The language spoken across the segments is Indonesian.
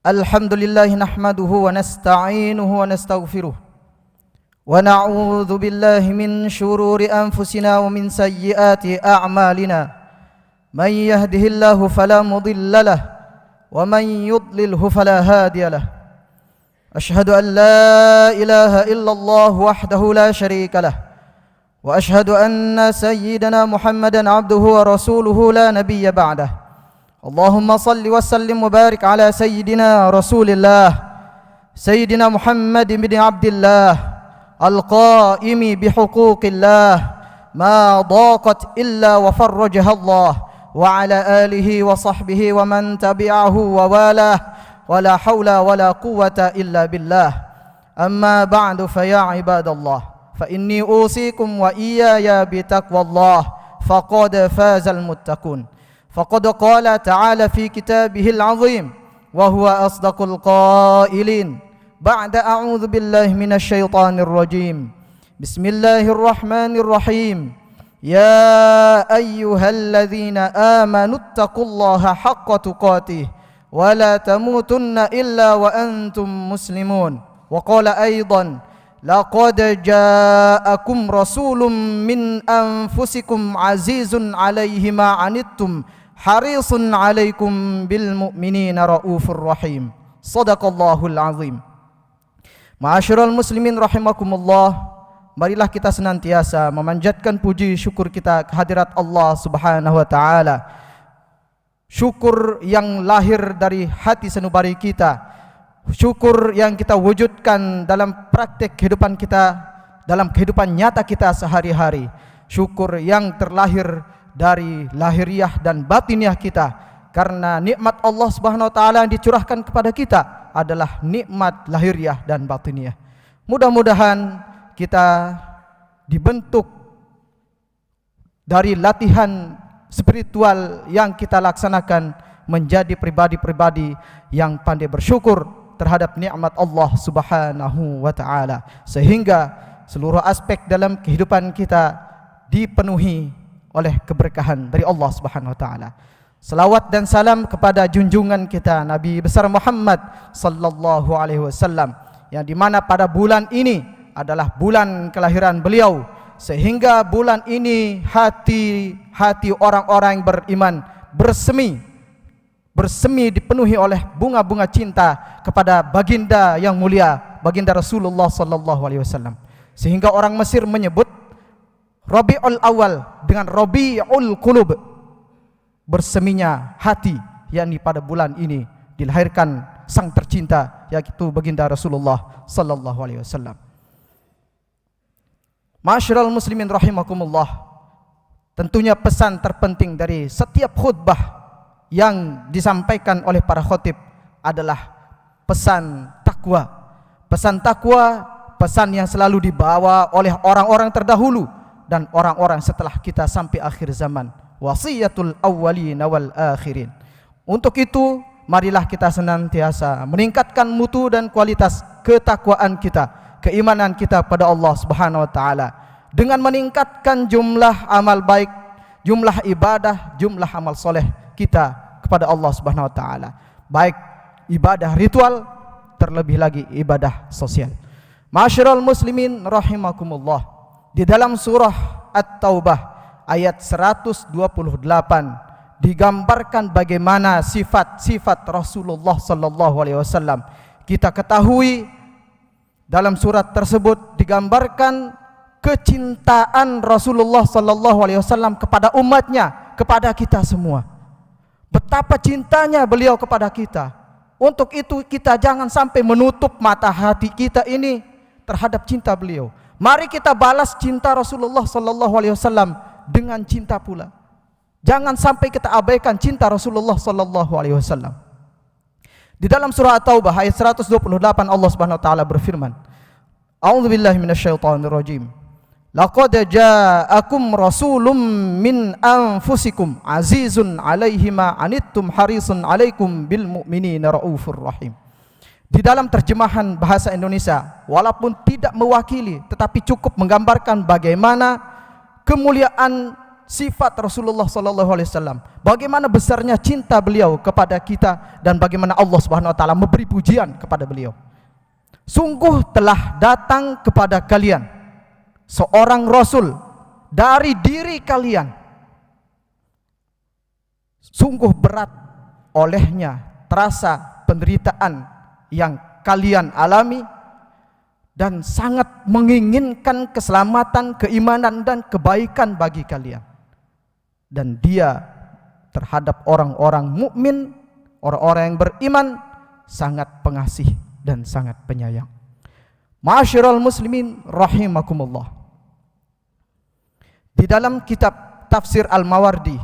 Alhamdulillah nahmaduhu wa nasta'inuhu wa nastaghfiruh wa na'udzu billahi min shururi anfusina wa min sayyiati a'malina. Man yahdihillahu fala mudilla lahu wa man yudlilhu fala hadiya lahu. Ashhadu an la ilaha illallah wahdahu la syarika lahu wa ashhadu anna sayyidana Muhammadan abduhu wa rasuluhu la nabiyya ba'dah. Allahumma salli wa sallim wa barik ala sayyidina Rasulillah Sayyidina Muhammad bin Abdillah al-qa'imi bihuquqillah ma daqat illa wa farrajaha Allah wa ala alihi wa sahbihi wa man tabi'ahu wa walah wa la hawla wa la quwwata illa billah. Amma ba'du fa ya ibadallah, fa inni usikum wa iyaya bitaqwallah faqad fazal muttaqun. فقد قال تعالى في كتابه العظيم وهو أصدق القائلين بعد أعوذ بالله من الشيطان الرجيم بسم الله الرحمن الرحيم يا أيها الذين آمنوا اتقوا الله حق تقاته ولا تموتن إلا وأنتم مسلمون. وقال أيضا لقد جاءكم رسول من أنفسكم عزيز عليه ما عنتم harisun alaikum bil mu'minina raufur rahim. Shadaqallahul azim. Ma'asyiral muslimin rahimakumullah, marilah kita senantiasa memanjatkan puji syukur kita kehadirat Allah Subhanahu wa taala. Syukur yang lahir dari hati sanubari kita. Syukur yang kita wujudkan dalam praktik kehidupan kita, dalam kehidupan nyata kita sehari-hari. Syukur yang terlahir dari lahiriah dan batiniah kita, karena nikmat Allah Subhanahu wa taala yang dicurahkan kepada kita adalah nikmat lahiriah dan batiniah. Mudah-mudahan kita dibentuk dari latihan spiritual yang kita laksanakan menjadi pribadi-pribadi yang pandai bersyukur terhadap nikmat Allah Subhanahu wa taala, sehingga seluruh aspek dalam kehidupan kita dipenuhi oleh keberkahan dari Allah Subhanahu wa taala. Selawat dan salam kepada junjungan kita Nabi besar Muhammad sallallahu alaihi wasallam, yang di mana pada bulan ini adalah bulan kelahiran beliau, sehingga bulan ini hati orang-orang yang beriman bersemi dipenuhi oleh bunga-bunga cinta kepada baginda yang mulia, baginda Rasulullah sallallahu alaihi wasallam, sehingga orang Mesir menyebut Rabiul Awal dengan Rabiul Qulub, berseminya hati, yakni pada bulan ini dilahirkan sang tercinta, yaitu baginda Rasulullah sallallahu alaihi wasallam. Ma'asyiral muslimin rahimakumullah, tentunya pesan terpenting dari setiap khutbah yang disampaikan oleh para khatib adalah pesan takwa. Pesan takwa, pesan yang selalu dibawa oleh orang-orang terdahulu dan orang-orang setelah kita sampai akhir zaman. Wasiyatul awwalina wal akhirin. Untuk itu, marilah kita senantiasa meningkatkan mutu dan kualitas ketakwaan kita, keimanan kita pada Allah Subhanahu wa taala, dengan meningkatkan jumlah amal baik, jumlah ibadah, jumlah amal soleh kita kepada Allah Subhanahu wa taala, baik ibadah ritual, terlebih lagi ibadah sosial. Ma'asyiral muslimin rahimakumullah, di dalam surah At-Taubah ayat 128 digambarkan bagaimana sifat-sifat Rasulullah sallallahu alaihi wasallam. Kita ketahui dalam surat tersebut digambarkan kecintaan Rasulullah sallallahu alaihi wasallam kepada umatnya, kepada kita semua. Betapa cintanya beliau kepada kita. Untuk itu kita jangan sampai menutup mata hati kita ini terhadap cinta beliau. Mari kita balas cinta Rasulullah sallallahu alaihi wasallam dengan cinta pula. Jangan sampai kita abaikan cinta Rasulullah sallallahu alaihi wasallam. Di dalam surah At-Taubah ayat 128 Allah Subhanahu wa taala berfirman, A'udzubillahi minasyaitonir rajim. Laqad ja'akum rasulun min anfusikum azizun 'alaihi ma 'anittum harisun 'alaikum bil mu'minina raufur rahim. Di dalam terjemahan bahasa Indonesia, walaupun tidak mewakili tetapi cukup menggambarkan bagaimana kemuliaan sifat Rasulullah sallallahu alaihi wasallam, bagaimana besarnya cinta beliau kepada kita, dan bagaimana Allah Subhanahu wa taala memberi pujian kepada beliau. Sungguh telah datang kepada kalian seorang rasul dari diri kalian. Sungguh berat olehnya terasa penderitaan yang kalian alami, dan sangat menginginkan keselamatan, keimanan, dan kebaikan bagi kalian. Dan dia terhadap orang-orang mukmin, orang-orang yang beriman, sangat pengasih dan sangat penyayang. Ma'asyiral muslimin rahimakumullah. Di dalam kitab Tafsir Al-Mawardi,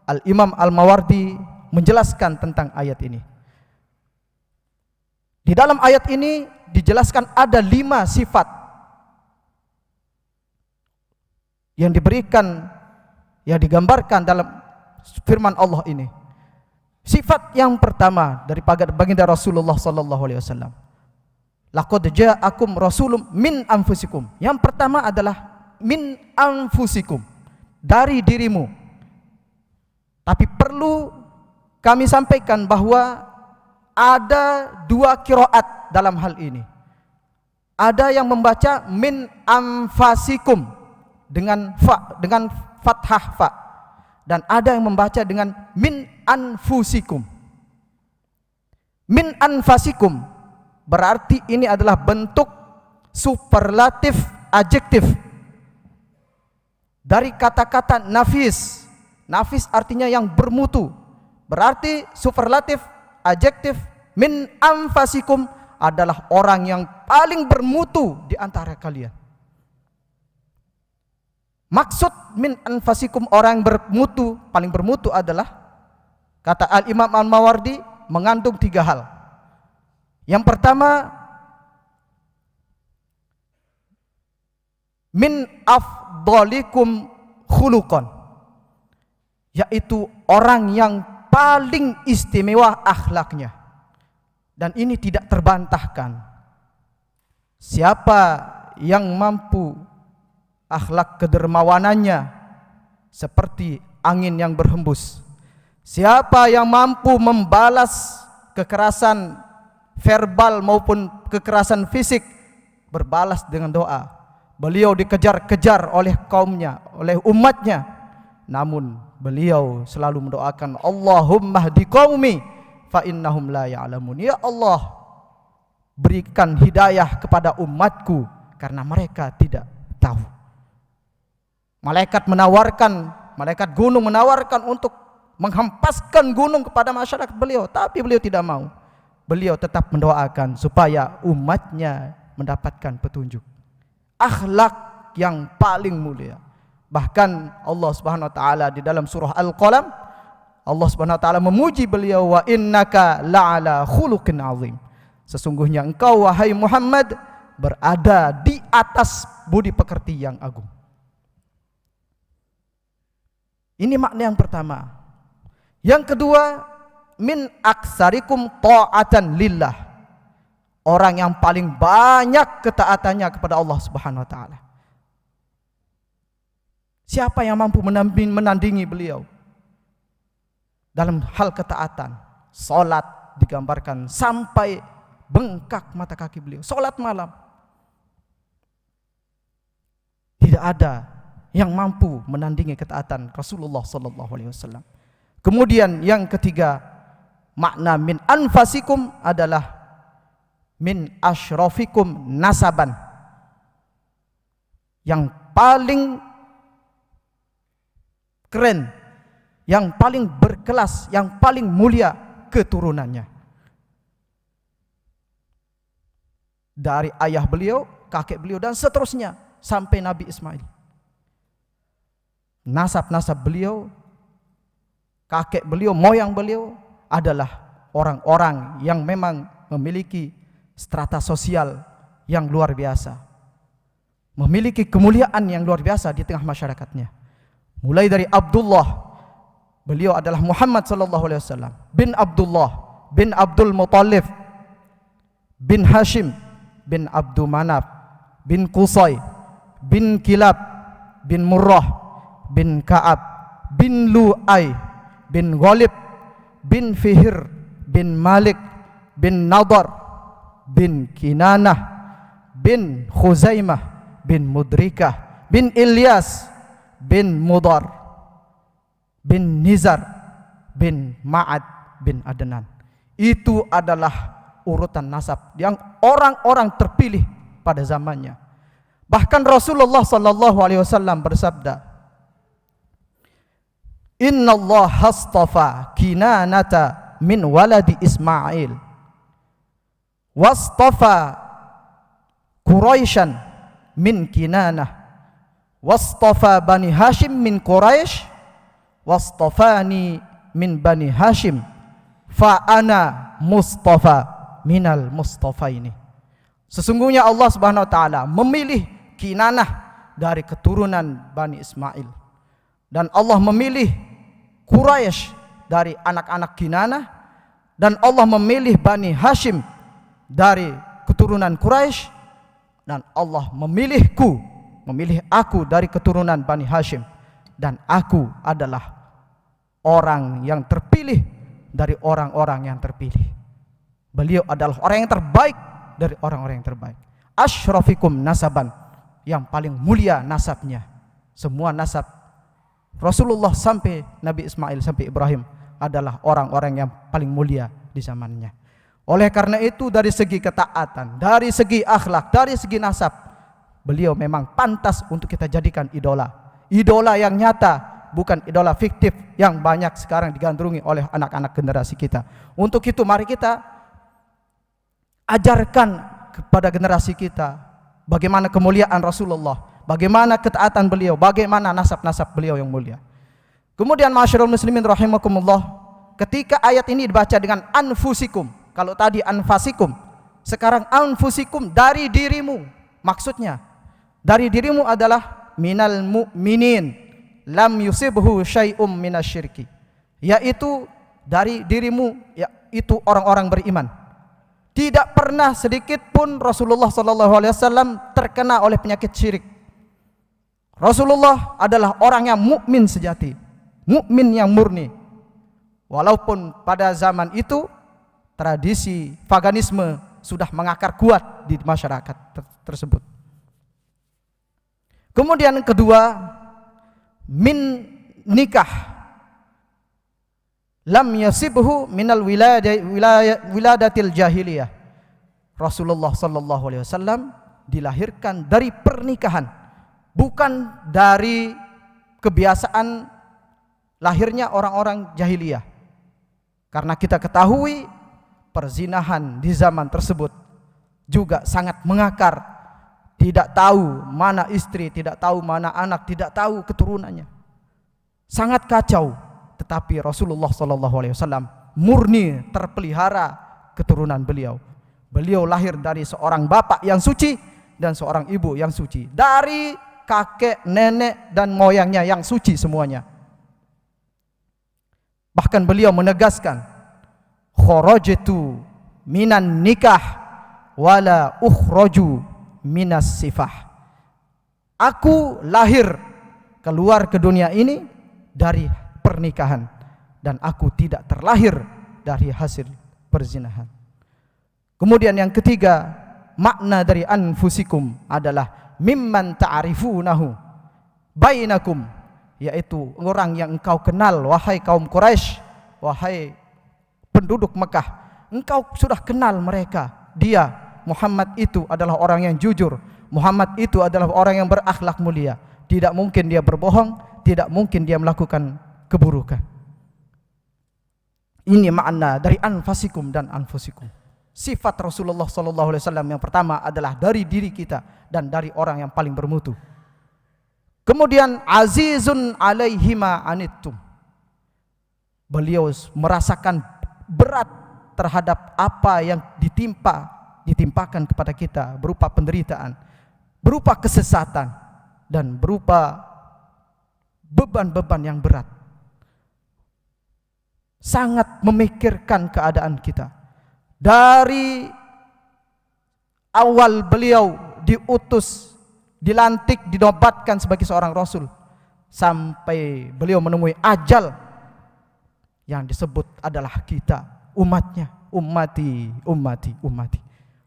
Al-Imam Al-Mawardi menjelaskan tentang ayat ini. Di dalam ayat ini dijelaskan ada 5 sifat yang diberikan, yang digambarkan dalam firman Allah ini. Sifat yang pertama dari baginda Rasulullah sallallahu alaihi wasallam, laqad ja'akum rasulun min anfusikum. Yang pertama adalah min anfusikum, dari dirimu. Tapi perlu kami sampaikan bahwa ada 2 qiraat dalam hal ini. Ada yang membaca min anfasikum dengan fathah fa, dan ada yang membaca dengan min anfusikum. Min anfasikum berarti ini adalah bentuk superlatif adjektif dari kata-kata nafis. Nafis artinya yang bermutu. Berarti superlatif adjektif min anfasikum adalah orang yang paling bermutu di antara kalian. Maksud min anfasikum, orang yang bermutu, paling bermutu adalah, kata Al-Imam Al-Mawardi, mengandung 3 hal. Yang pertama, min afdalikum khuluqan, yaitu orang yang paling istimewa akhlaknya. Dan ini tidak terbantahkan. Siapa yang mampu akhlak kedermawanannya seperti angin yang berhembus, siapa yang mampu membalas kekerasan verbal maupun kekerasan fisik, berbalas dengan doa. Beliau dikejar-kejar oleh kaumnya, oleh umatnya, namun beliau selalu mendoakan, Allahumma hdi qaumi fa innahum la ya'lamun. Ya Allah, berikan hidayah kepada umatku karena mereka tidak tahu. Malaikat gunung menawarkan untuk menghempaskan gunung kepada masyarakat beliau, tapi beliau tidak mau. Beliau tetap mendoakan supaya umatnya mendapatkan petunjuk. Akhlak yang paling mulia. Bahkan Allah Subhanahu wa taala di dalam surah Al-Qalam, Allah Subhanahu wa taala memuji beliau, wa innaka la'ala khuluqin azim. Sesungguhnya engkau wahai Muhammad berada di atas budi pekerti yang agung. Ini makna yang pertama. Yang kedua, min aksarikum ta'atan lillah. Orang yang paling banyak ketaatannya kepada Allah Subhanahu wa taala. Siapa yang mampu menandingi beliau dalam hal ketaatan? Salat digambarkan sampai bengkak mata kaki beliau. Salat malam. Tidak ada yang mampu menandingi ketaatan Rasulullah sallallahu alaihi wasallam. Kemudian yang ketiga, makna min anfasikum adalah min asyrafikum nasaban. Yang paling keren, yang paling berkelas, yang paling mulia keturunannya. Dari ayah beliau, kakek beliau, dan seterusnya sampai Nabi Ismail. Nasab-nasab beliau, kakek beliau, moyang beliau adalah orang-orang yang memang memiliki strata sosial yang luar biasa, memiliki kemuliaan yang luar biasa di tengah masyarakatnya. Mulai dari Abdullah, beliau adalah Muhammad sallallahu alaihi wasallam, bin Abdullah, bin Abdul Muttalib, bin Hashim, bin Abdul Manaf, bin Qusay, bin Kilab, bin Murrah, bin Ka'ab bin Lu'ay bin Ghalib bin Fihr bin Malik bin Nadar bin Kinanah bin Khuzaimah bin Mudrikah bin Ilyas bin Mudar bin Nizar bin Ma'ad bin Adnan. Itu adalah urutan nasab yang orang-orang terpilih pada zamannya. Bahkan Rasulullah sallallahu alaihi wasallam bersabda, "Inna Allah hastafa Kinanata min waladi Ismail wastafa Quraisyan min Kinanah wastafa Bani Hashim min Quraisy wastafani min Bani Hashim fa ana mustafa minal mustafaini." Sesungguhnya Allah Subhanahu wa taala memilih Kinanah dari keturunan Bani Ismail, dan Allah memilih Quraisy dari anak-anak Kinanah, dan Allah memilih Bani Hashim dari keturunan Quraisy, dan Allah memilih aku dari keturunan Bani Hashim, dan aku adalah orang yang terpilih dari orang-orang yang terpilih. Beliau adalah orang yang terbaik dari orang-orang yang terbaik. Asyrafikum nasaban, yang paling mulia nasabnya. Semua nasab Rasulullah sampai Nabi Ismail sampai Ibrahim adalah orang-orang yang paling mulia di zamannya. Oleh karena itu, dari segi ketaatan, dari segi akhlak, dari segi nasab, beliau memang pantas untuk kita jadikan idola. Idola yang nyata, bukan idola fiktif yang banyak sekarang digandrungi oleh anak-anak generasi kita. Untuk itu mari kita ajarkan kepada generasi kita bagaimana kemuliaan Rasulullah, bagaimana ketaatan beliau, bagaimana nasab-nasab beliau yang mulia. Kemudian masyarul muslimin rahimakumullah, ketika ayat ini dibaca dengan anfusikum, kalau tadi anfasikum, sekarang anfusikum, dari dirimu. Maksudnya dari dirimu adalah minal mu'minin lam yusibhu syai'um minasyirki, yaitu dari dirimu, yaitu orang-orang beriman. Tidak pernah sedikit pun Rasulullah SAW terkena oleh penyakit syirik. Rasulullah adalah orang yang mukmin sejati, mukmin yang murni. Walaupun pada zaman itu tradisi paganisme sudah mengakar kuat di masyarakat tersebut. Kemudian kedua, min nikah lam yasibhu minal wiladatil jahiliyah. Rasulullah sallallahu alaihi wasallam dilahirkan dari pernikahan, bukan dari kebiasaan lahirnya orang-orang jahiliyah. Karena kita ketahui perzinahan di zaman tersebut juga sangat mengakar. Tidak tahu mana istri, tidak tahu mana anak, tidak tahu keturunannya. Sangat kacau. Tetapi Rasulullah SAW murni terpelihara keturunan beliau. Beliau lahir dari seorang bapak yang suci dan seorang ibu yang suci, dari kakek, nenek dan moyangnya yang suci semuanya. Bahkan beliau menegaskan, kharajtu minan nikah wala ukhraju minas sifah. Aku lahir keluar ke dunia ini dari pernikahan, dan aku tidak terlahir dari hasil perzinahan. Kemudian yang ketiga, makna dari anfusikum adalah mimman ta'rifunahu bainakum, yaitu orang yang engkau kenal, wahai kaum Quraisy, wahai penduduk Mekah, engkau sudah kenal mereka. Dia Muhammad itu adalah orang yang jujur, Muhammad itu adalah orang yang berakhlak mulia. Tidak mungkin dia berbohong, tidak mungkin dia melakukan keburukan. Ini makna dari anfasikum dan anfusikum. Sifat Rasulullah SAW yang pertama adalah dari diri kita dan dari orang yang paling bermutu. Kemudian azizun alaihima anittum. Beliau merasakan berat terhadap apa yang ditimpakan kepada kita berupa penderitaan, berupa kesesatan, dan berupa beban-beban yang berat. Sangat memikirkan keadaan kita. Dari awal beliau diutus, dilantik, dinobatkan sebagai seorang rasul, sampai beliau menemui ajal yang disebut adalah kita, umatnya, ummati, ummati, ummati,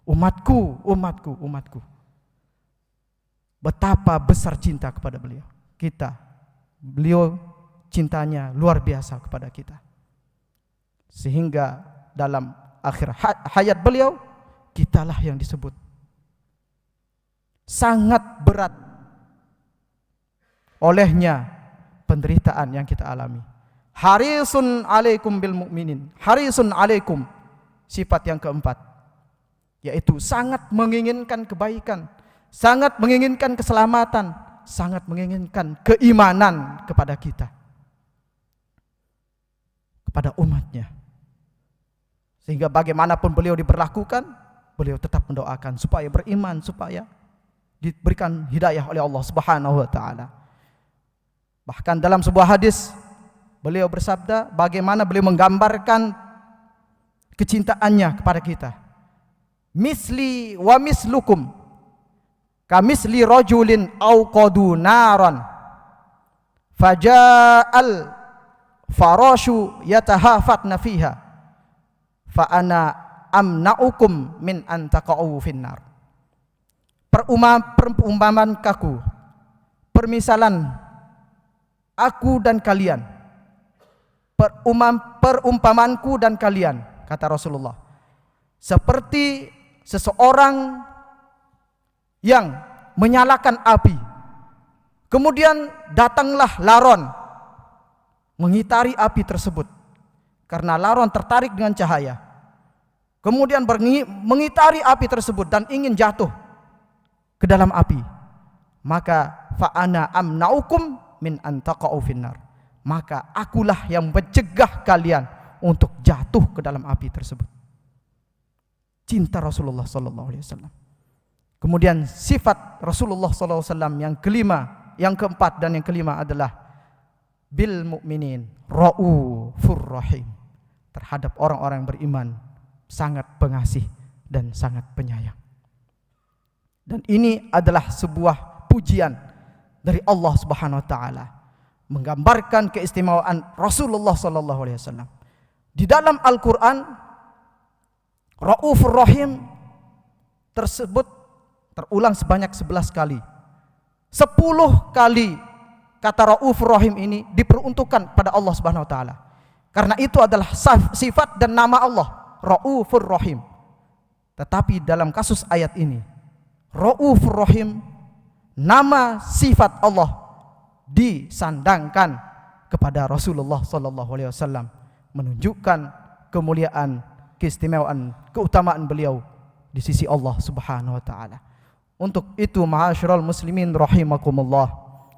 umatku, umatku, umatku. Betapa besar cinta kepada beliau. Beliau cintanya luar biasa kepada kita. Sehingga dalam akhir hayat beliau, kitalah yang disebut. Sangat berat olehnya penderitaan yang kita alami. Harisun alaikum bil mu'minin. Harisun alaikum. Sifat yang keempat, yaitu sangat menginginkan kebaikan, sangat menginginkan keselamatan, sangat menginginkan keimanan kepada kita, kepada umatnya. Sehingga bagaimanapun beliau diberlakukan, beliau tetap mendoakan supaya beriman, supaya diberikan hidayah oleh Allah Subhanahu wa taala. Bahkan dalam sebuah hadis beliau bersabda bagaimana beliau menggambarkan kecintaannya kepada kita. Misli wa mislukum kamisli rajulin auqadu naran faja'al farashu yatahafatna fiha fa ana amna'ukum min an taqa'u finnar. Perumpamaan kaku, permisalan aku dan kalian, perumpamanku dan kalian, kata Rasulullah, seperti seseorang yang menyalakan api, kemudian datanglah laron mengitari api tersebut, karena laron tertarik dengan cahaya, kemudian mengitari api tersebut dan ingin jatuh ke dalam api, maka fa'ana amna'ukum min antaqa'u finnar, maka akulah yang mencegah kalian untuk jatuh ke dalam api tersebut. Cinta Rasulullah sallallahu alaihi wasallam. Kemudian sifat Rasulullah sallallahu alaihi wasallam yang kelima, yang keempat dan yang kelima adalah bil mu'minin raufur rahim. Terhadap orang-orang yang beriman sangat pengasih dan sangat penyayang. Dan ini adalah sebuah pujian dari Allah Subhanahu wa taala, menggambarkan keistimewaan Rasulullah sallallahu alaihi wasallam. Di dalam Al-Qur'an Raufur Rahim tersebut terulang sebanyak 11 kali. 10 kali kata Raufur Rahim ini diperuntukkan pada Allah Subhanahu wa taala. Karena itu adalah sifat dan nama Allah, Raufur Rahim. Tetapi dalam kasus ayat ini, Raufur Rahim, nama sifat Allah disandangkan kepada Rasulullah sallallahu alaihi wasallam, menunjukkan kemuliaan, keistimewaan, keutamaan beliau di sisi Allah Subhanahu wa taala. Untuk itu ma'asyiral muslimin rahimakumullah,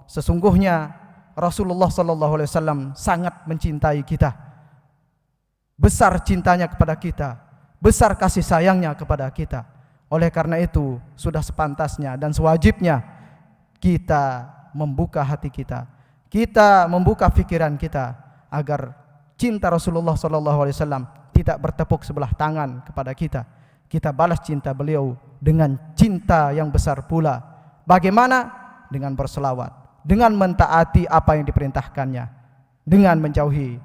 sesungguhnya Rasulullah sallallahu alaihi wasallam sangat mencintai kita. Besar cintanya kepada kita, besar kasih sayangnya kepada kita. Oleh karena itu sudah sepantasnya dan sewajibnya kita membuka hati kita, kita membuka pikiran kita agar cinta Rasulullah SAW tidak bertepuk sebelah tangan kepada kita. Kita balas cinta beliau dengan cinta yang besar pula. Bagaimana? Dengan berselawat, dengan mentaati apa yang diperintahkannya, dengan menjauhi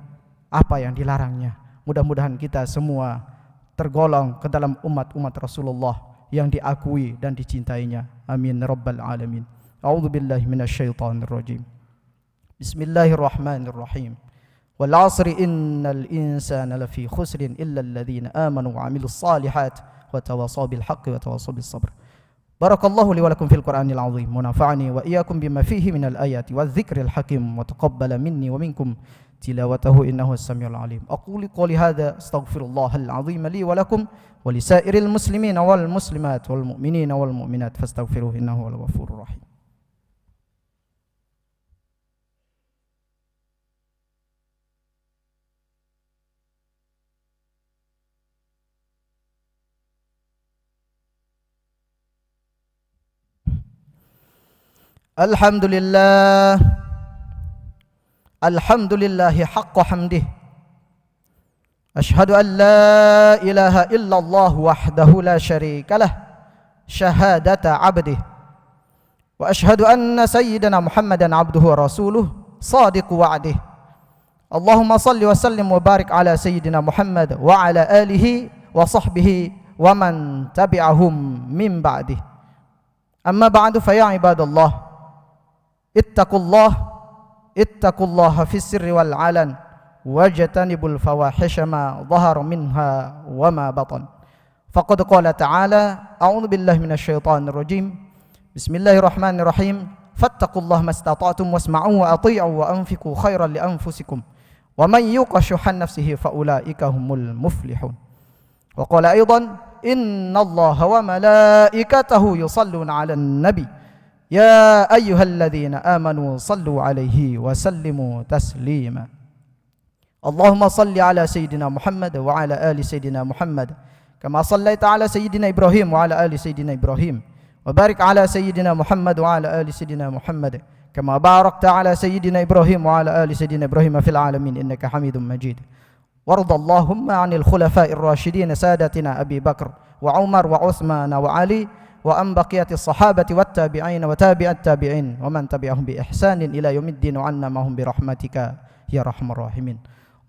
apa yang dilarangnya. Mudah-mudahan kita semua tergolong ke dalam umat-umat Rasulullah yang diakui dan dicintainya. Amin rabbal alamin. A'udzu billahi minasyaitonir rajim. Bismillahirrahmanirrahim. Wal 'asri innal insana lafi khusrin illa alladhina amanu wa 'amilus shalihat wa tawassaw bil haqqi wa tawassaw bis sabr. Barakallahu li wa lakum fil Qur'anil 'azim wa nafa'ani wa iyyakum bima fihi minal ayati wadh-dhikril hakim wa taqabbala minni wa minkum tilawatahu innahu as-sami'ul 'alim. Aqulu qouli hadza astaghfirullahal 'azim li wa lakum wa lisairil muslimina wal muslimat wal mu'minina wal mu'minat fastaghfiruhu innahu huwal ghafurur rahim. Alhamdulillah, alhamdulillahi haqqa hamdih. Ashhadu an la ilaha illallah wahdahu la syarika lah, syahadata abdih. وأشهد أن سيدنا محمدا عبده ورسوله صادق وعده. اللهم صل وسلم وبارك على سيدنا محمد وعلى آله وصحبه ومن تبعهم من بعده. أما بعد فيا عباد الله اتقوا الله في السر والعلن واجتنبوا الفواحش ما ظهر منها وما بطن. فقد قال تعالى: أعوذ بالله من الشيطان الرجيم، بسم الله الرحمن الرحيم، فاتقوا الله ما استطعتم واسمعوا وأطيعوا وأنفقوا خيرا لأنفسكم ومن يوق شح نفسه فأولئك هم المفلحون. وقال أيضا: إن الله وملائكته يصلون على النبي يا أيها الذين آمنوا صلوا عليه وسلموا تسليما. اللهم صل على سيدنا محمد وعلى آل سيدنا محمد كما صليت على سيدنا إبراهيم وعلى آل سيدنا إبراهيم، وبارك على سيدنا محمد وعلى آل سيدنا محمد كما باركت على سيدنا إبراهيم وعلى آل سيدنا إبراهيم في العالمين إنك حميد مجيد. وارض اللهم عن الخلفاء الراشدين سادتنا أبي بكر وعمر وعثمان وعلي، وأن بقية الصحابة والتابعين وتابع التابعين ومن تبعهم بإحسان إلى يوم الدين، وعنا معهم برحمتك يا أرحم الراحمين.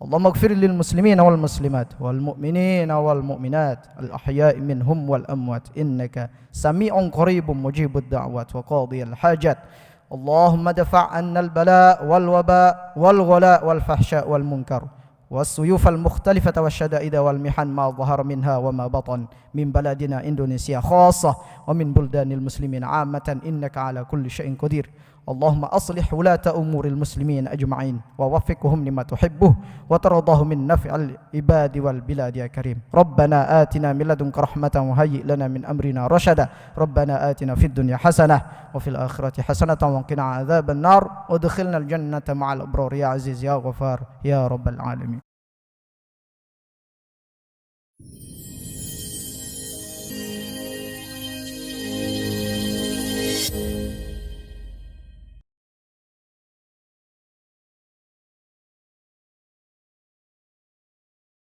اللهم اغفر للمسلمين والمسلمات والمؤمنين والمؤمنات الأحياء منهم والأموات إنك سميع قريب مجيب الدعوات وقاضي الحاجات. اللهم دفع عنا البلاء والوباء والغلاء والفحشاء والمنكر والسيوف المختلفة والشدائد والمحن ما ظهر منها وما بطن من بلدنا إندونيسيا خاصة ومن بلدان المسلمين عامة إنك على كل شيء قدير. اللهم أصلح ولاة أمور المسلمين أجمعين ووفقهم لما تحبه وترضاه من نفع العباد والبلاد يا كريم. ربنا آتنا من لدنك رحمة وهيئ لنا من أمرنا رشدا. ربنا آتنا في الدنيا حسنة وفي الآخرة حسنة وقنا عذاب النار وادخلنا الجنة مع الأبرار يا عزيز يا غفار يا رب العالمين.